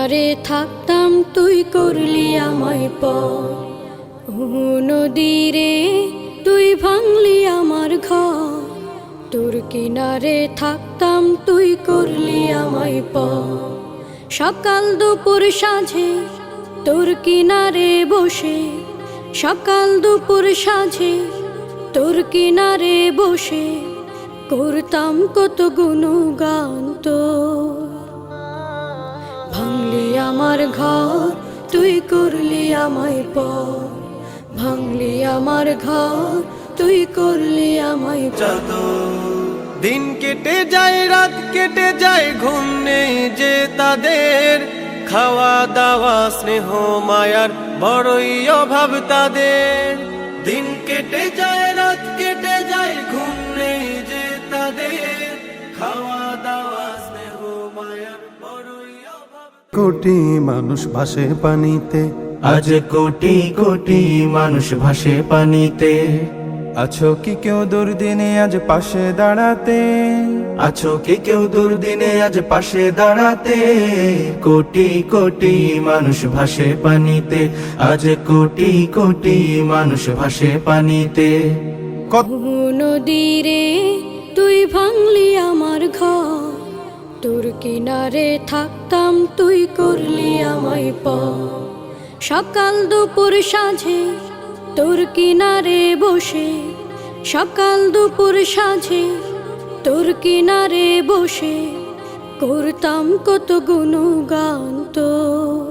কিনারে থাকতাম তুই করলি আমায় পর, নদীরে তুই ভাঙলি আমার ঘর। তোর কিনারে থাকতাম তুই করলি আমায় পর, সকাল দুপুর সাঁঝে তোর কিনারে বসে, সকাল দুপুর সাঁঝে তোর কিনারে বসে করতাম কত গুণগান তোর। ভাঙলি আমার ঘর তুই করলি আমায় পর, ভাঙলি আমার ঘর তুই করলি আমায় পর। দিন কেটে যায় রাত কেটে যায় ঘুম নেই যে তাদের, খাওয়া দাওয়া স্নেহ মায়ার বড়ই অভাব তাদের। দিন কেটে যায় রাত কেটে যায় ঘুম নেই যে তাদের, খাওয়া দাওয়া স্নেহ মায়ার বড়ই অভাব। কোটি মানুষ ভাসে পানিতে, আজ কোটি কোটি মানুষ ভাসে পানিতে। আছো কি কেউ দুর্দিনে আজ পাশে দাঁড়াতে, আছো কি কেউ দুর্দিনে আজ পাশে দাঁড়াতে। কোটি কোটি মানুষ ভাসে পানিতে, আজ কোটি কোটি মানুষ ভাসে পানিতে। নদীরে তুই ভাঙলি আমার ঘর, তোর কিনারে থাকতাম তুই করলি আমায় পর। সকাল দুপুর সাঁঝে তোর কিনারে বসে, সকাল দুপুর সাঁঝে তোর কিনারে বসে করতাম কত গুণগান তোর।